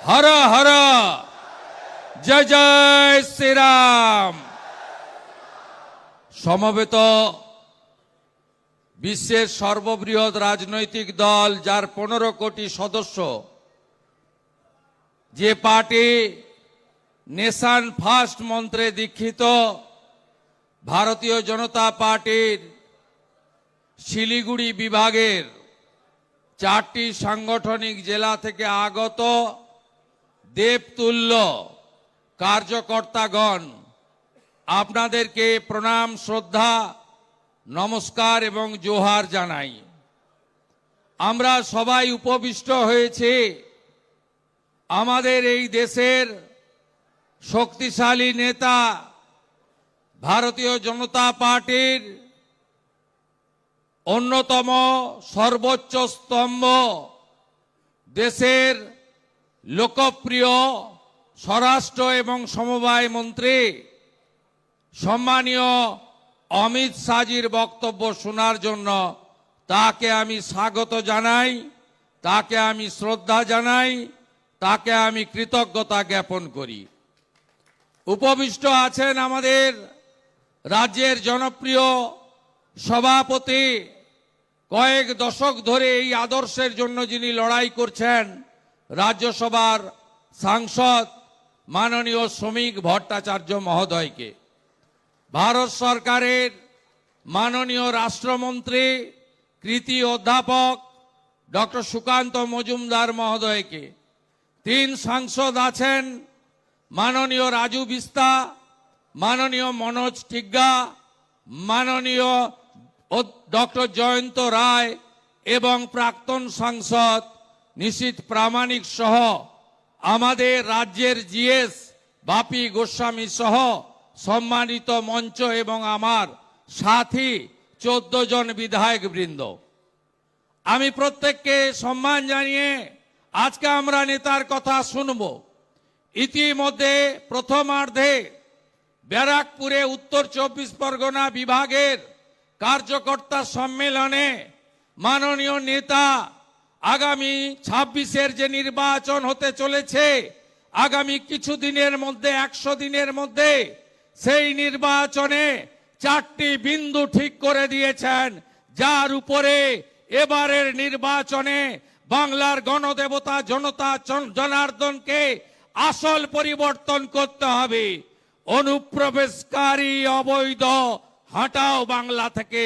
হর হর জয় জয় শ্রীরাম। সমবেত বিশ্বের সর্ববৃহৎ রাজনৈতিক দল, যার 15 কোটি সদস্য, যে পার্টি নেশন ফার্স্ট মন্ত্রে দীক্ষিত, ভারতীয় জনতা পার্টির শিলিগুড়ি বিভাগের 4টি সাংগঠনিক জেলা থেকে আগত দেবতুল্য কার্যকর্তাগণ, আপনাদেরকে প্রণাম, শ্রদ্ধা, নমস্কার এবং জোহার জানাই। আমরা সবাই উপবিষ্ট হয়েছি আমাদের এই দেশের শক্তিশালী নেতা, ভারতীয় জনতা পার্টির অন্যতম সর্বোচ্চ স্তম্ভ, দেশের লোকপ্রিয় স্বরাষ্ট্র এবং সমবায় মন্ত্রী সম্মানীয় অমিত শাহজির বক্তব্য শোনার জন্য তাকে আমি স্বাগত জানাই, তাকে আমি শ্রদ্ধা জানাই, তাকে আমি কৃতজ্ঞতা জ্ঞাপন করি। উপবিষ্ট আছেন আমাদের রাজ্যের জনপ্রিয় সভাপতি, কয়েক দশক ধরে এই আদর্শের জন্য যিনি লড়াই করছেন, রাজ্যসভার সাংসদ মাননীয় শ্রমিক ভট্টাচার্য মহোদয়কে, ভারত সরকারের মাননীয় রাষ্ট্রমন্ত্রী কৃতি অধ্যাপক ডক্টর সুকান্ত মজুমদার মহোদয়কে, 3 সাংসদ আছেন মাননীয় রাজু বিস্তা, মাননীয় মনোজ টিগ্গা, মাননীয় ডক্টর জয়ন্ত রায় এবং প্রাক্তন সাংসদ নিশীথ প্রামাণিক সহ আমাদের রাজ্যের জিএস বাপি গোস্বামী সহ সম্মানিত মঞ্চ এবং আমার সাথী 14 জন বিধায়ক বৃন্দ, আমি প্রত্যেককে সম্মান জানিয়ে আজকে আমরা নেতার কথা শুনব। ইতিমধ্যে প্রথমার্ধে ব্যারাকপুরে উত্তর 24 পরগনা বিভাগের কার্যকর্তা সম্মেলনে মাননীয় নেতা আগামী 26-এর যে নির্বাচন হতে চলেছে, আগামী কিছু দিনের মধ্যে, 100 দিনের মধ্যে সেই নির্বাচনে 4টি বিন্দু ঠিক করে দিয়েছেন, যার উপরে এবারের নির্বাচনে বাংলার গণদেবতা জনতা জনার্দনকে আসল পরিবর্তন করতে হবে। অনুপ্রবেশকারী অবৈধ হটাও বাংলা থেকে,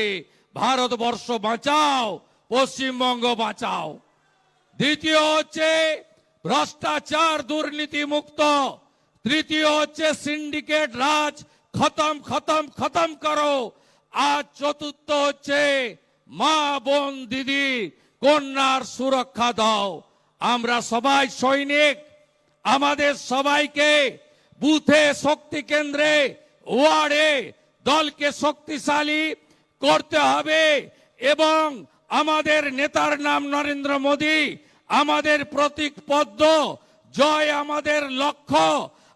ভারতবর্ষ বাঁচাও, পশ্চিমবঙ্গ বাঁচাও। দ্বিতীয় হচ্ছে ভ্রষ্টাচার দুর্নীতি মুক্ত। তৃতীয় হচ্ছে সিন্ডিকেট রাজ খতম খতম খতম করো। আর চতুর্থ হচ্ছে মা বোন দিদি কন্যার সুরক্ষা দাও। আমরা সবাই সৈনিক, আমাদের সবাইকে বুথে, শক্তি কেন্দ্রে, ওয়ার্ডে দলকে শক্তিশালী করতে হবে এবং আমাদের নেতার নাম নরেন্দ্র মোদী, আমাদের প্রতীক পদ্ম, জয় আমাদের লক্ষ্য,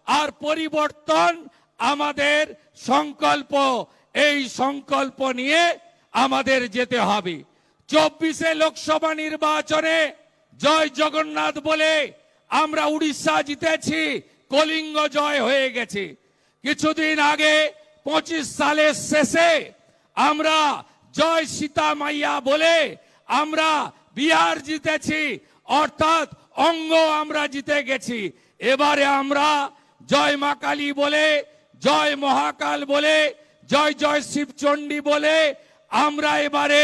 আর পরিবর্তন আমাদের সংকল্প। এই সংকল্প নিয়ে আমাদের যেতে হবে। 24-এ লোকসভা নির্বাচনে জয় জগন্নাথ বলে আমরা উড়িষ্যা জিতেছি, কলিঙ্গ জয় হয়ে গেছে। কিছুদিন আগে 25 সালের শেষে আমরা জয় সীতা মাইয়া বলে আমরা বিহার জিতেছি, অর্থাৎ অঙ্গ আমরা জিতে গেছি। এবারে আমরা জয় মা কালী বলে, জয় মহাকাল বলে, জয় জয় শিবচণ্ডী বলে আমরা এবারে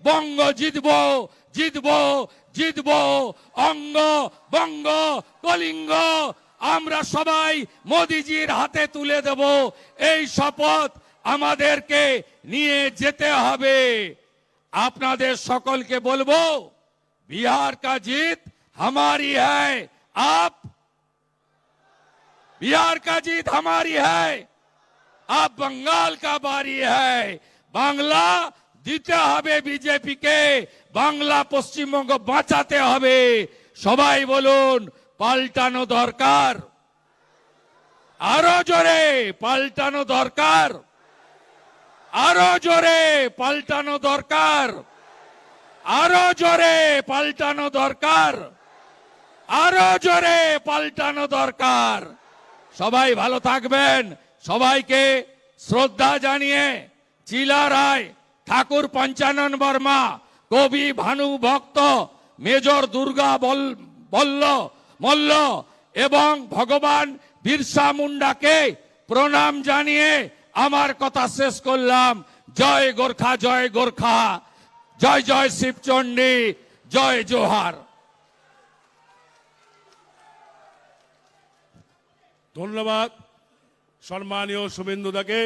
বঙ্গ জিতব, জিতব, জিতব। অঙ্গ, বঙ্গ, কলিঙ্গ আমরা সবাই মোদিজির হাতে তুলে দেব। এই শপথ আমাদেরকে নিয়ে যেতে হবে। আপনাদের সকলকে বলবো, बिहार का जीत हमारी है। आप, बिहार का जीत हमारी है। अब बंगाल का बारी है। बांग्ला দিতে হবে বিজেপিকে, বাংলা পশ্চিমবঙ্গ বাঁচাতে হবে। সবাই বলুন, পাল্টানো দরকার। আরো জোরে পাল্টানো দরকার, আরো জোরে পাল্টানো দরকার, আরো জোরে পাল্টানো দরকার, আরো আরো জোরে পাল্টানো দরকার। সবাই ভালো থাকবেন। সবাইকে শ্রদ্ধা জানিয়ে চিলা রায়, ঠাকুর পঞ্চানন বর্মা, কবি ভানু ভক্ত, মেজর দুর্গা মল্ল এবং ভগবান বিরসা মুন্ডাকে প্রণাম জানিয়ে আমার কথা শেষ করলাম। জয় গোর্খা, জয় গোর্খা, জয় জয় শিবচণ্ডী, জয় জোহার। ধন্যবাদ সম্মানীয় শুভেন্দুদাকে।